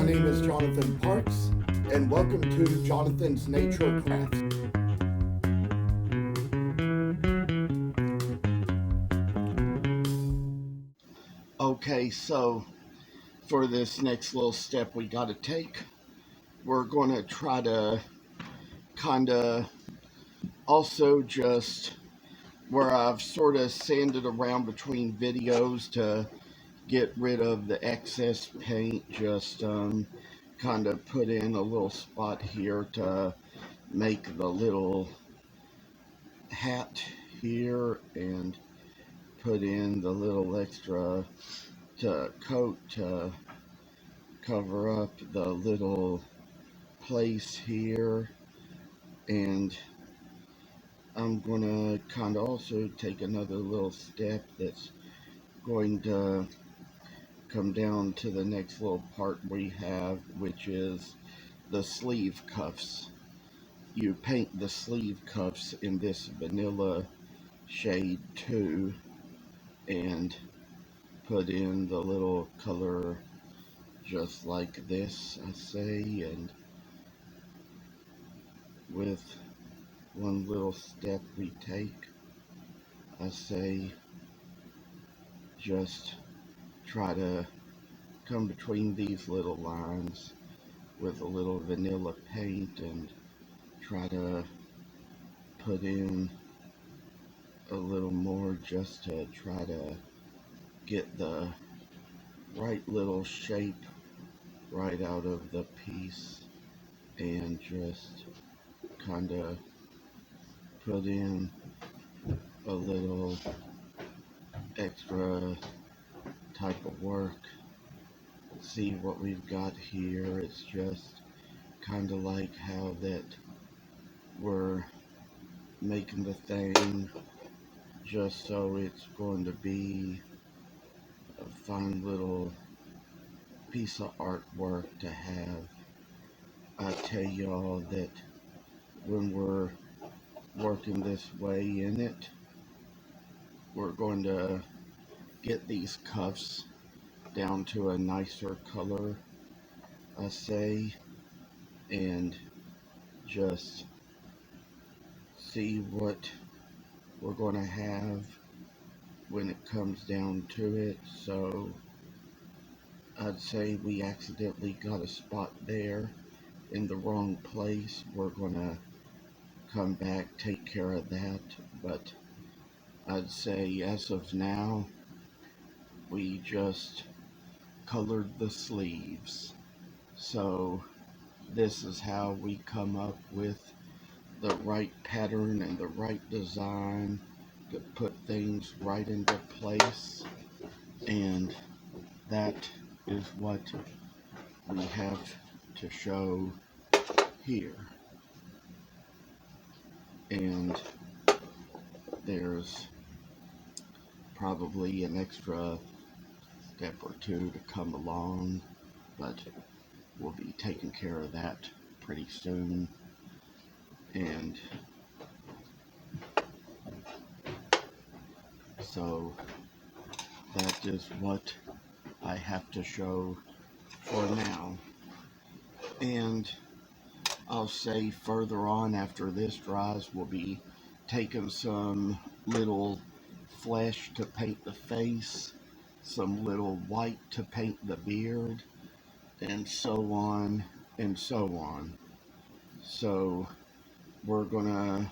My name is Jonathan Parks, and welcome to Jonathan's Nature Crafts. Okay, so for this next little step we got to take, we're going to try to kind of also just where I've sort of sanded around between videos to get rid of the excess paint, just kind of put in a little spot here to make the little hat here and put in the little extra to coat to cover up the little place here. And I'm gonna kind of also take another little step that's going to come down to the next little part we have, which is the sleeve cuffs. You paint the sleeve cuffs in this vanilla shade too, and put in the little color just like this, I say, and with one little step we take, I say, just try to come between these little lines with a little vanilla paint and try to put in a little more just to try to get the right little shape right out of the piece, and just kind of put in a little extra type of work. See what we've got here. It's just kind of like how that we're making the thing just so it's going to be a fun little piece of artwork to have. I tell y'all that when we're working this way in it, we're going to get these cuffs down to a nicer color, I say, and just see what we're going to have when it comes down to it. So I'd say we accidentally got a spot there in the wrong place. We're going to come back, take care of that, but I'd say as of now we just colored the sleeves. So this is how we come up with the right pattern and the right design to put things right into place, and that is what we have to show here. And there's probably an extra step or two to come along, but we'll be taking care of that pretty soon. And so that is what I have to show for now. And I'll say further on after this dries, we'll be taking some little flesh to paint the face, some little white to paint the beard, and so on and so on. So we're gonna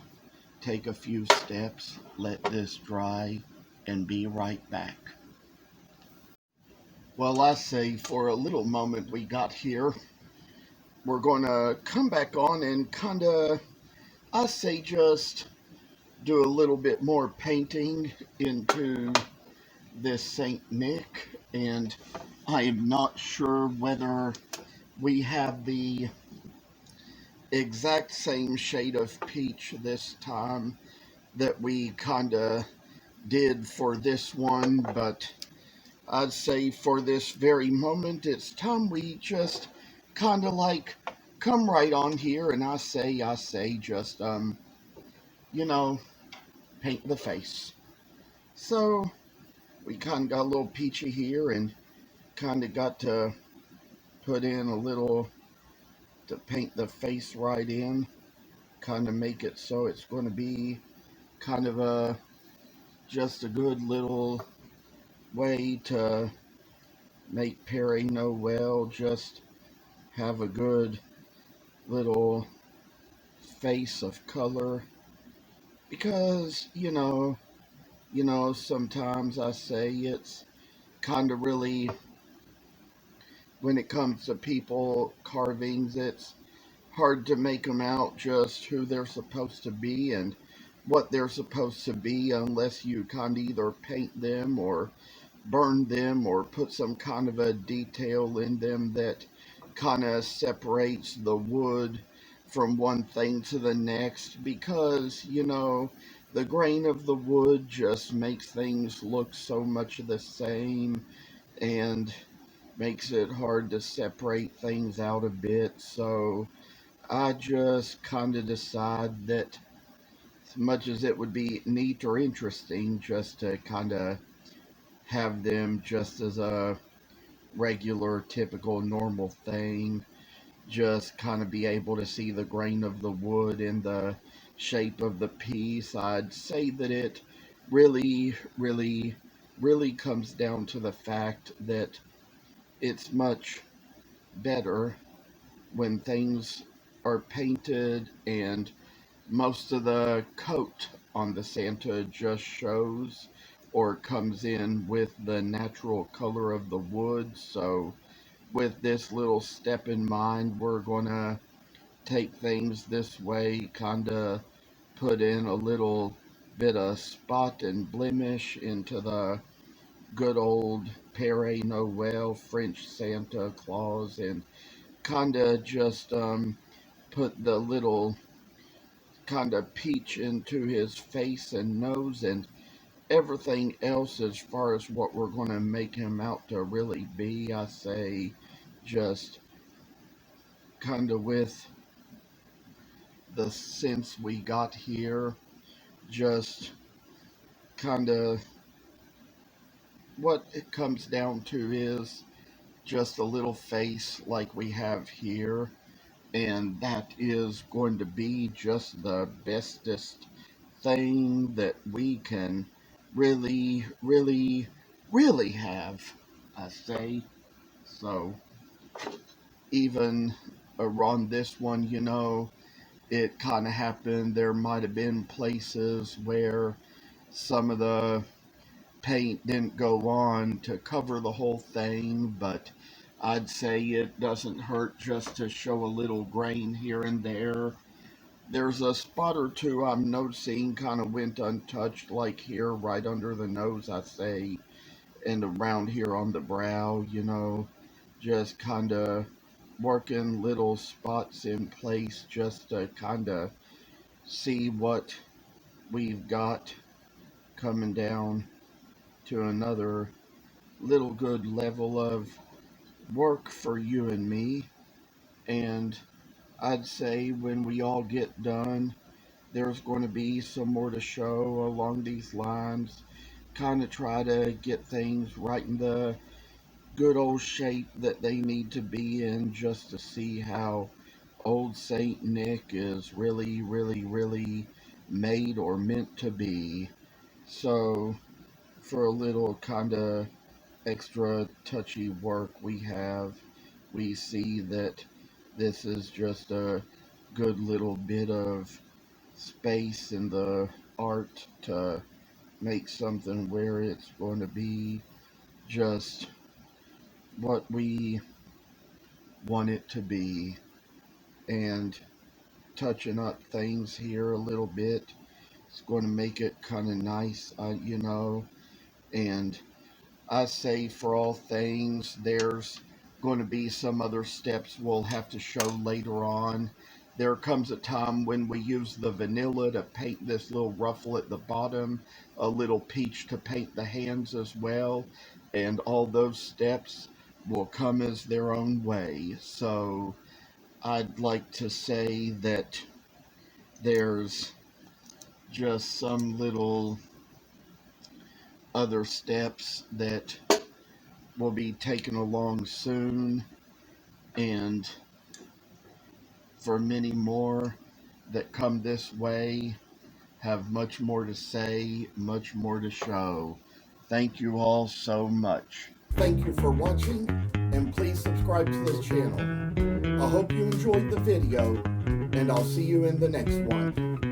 take a few steps, let this dry, and be right back. Well, I say for a little moment we got here, we're gonna come back on and kinda, I say, just do a little bit more painting into this Saint Nick, and I am not sure whether we have the exact same shade of peach this time that we kinda did for this one, but I'd say for this very moment it's time we just kinda like come right on here, and I say just you know, paint the face. So we kind of got a little peachy here and kind of got to put in a little to paint the face right in, kind of make it so it's going to be kind of just a good little way to make Perre Noel just have a good little face of color. Because, sometimes I say it's kind of really, when it comes to people carvings, it's hard to make them out just who they're supposed to be and what they're supposed to be unless you kind of either paint them or burn them or put some kind of a detail in them that kind of separates the wood from one thing to the next, because the grain of the wood just makes things look so much the same and makes it hard to separate things out a bit. So I just kind of decide that as much as it would be neat or interesting just to kind of have them just as a regular, typical, normal thing, just kind of be able to see the grain of the wood and the shape of the piece, I'd say that it really, really, really comes down to the fact that it's much better when things are painted and most of the coat on the Santa just shows or comes in with the natural color of the wood. So with this little step in mind, we're gonna take things this way, kinda put in a little bit of spot and blemish into the good old Père Noël French Santa Claus, and kinda just put the little kind of peach into his face and nose and everything else as far as what we're going to make him out to really be. I say just kind of with the sense we got here, just kind of what it comes down to is just a little face like we have here, and that is going to be just the bestest thing that we can really, really, really have, I say. So, even around this one, it kind of happened. There might have been places where some of the paint didn't go on to cover the whole thing, but I'd say it doesn't hurt just to show a little grain here and there. There's a spot or two I'm noticing kind of went untouched, like here right under the nose, I say, and around here on the brow, just kind of working little spots in place just to kind of see what we've got coming down to another little good level of work for you and me. And I'd say when we all get done, there's going to be some more to show along these lines. Kind of try to get things right in the good old shape that they need to be in, just to see how old Saint Nick is really, really, really made or meant to be. So, for a little kind of extra touchy work we see that this is just a good little bit of space in the art to make something where it's going to be just what we want it to be, and touching up things here a little bit. It's going to make it kind of nice, and I say for all things, there's going to be some other steps we'll have to show later on. There comes a time when we use the vanilla to paint this little ruffle at the bottom, a little peach to paint the hands as well, and all those steps will come as their own way. So I'd like to say that there's just some little other steps that will be taken along soon, and for many more that come this way, have much more to say, much more to show. Thank you all so much. Thank you for watching, and please subscribe to this channel. I hope you enjoyed the video, and I'll see you in the next one.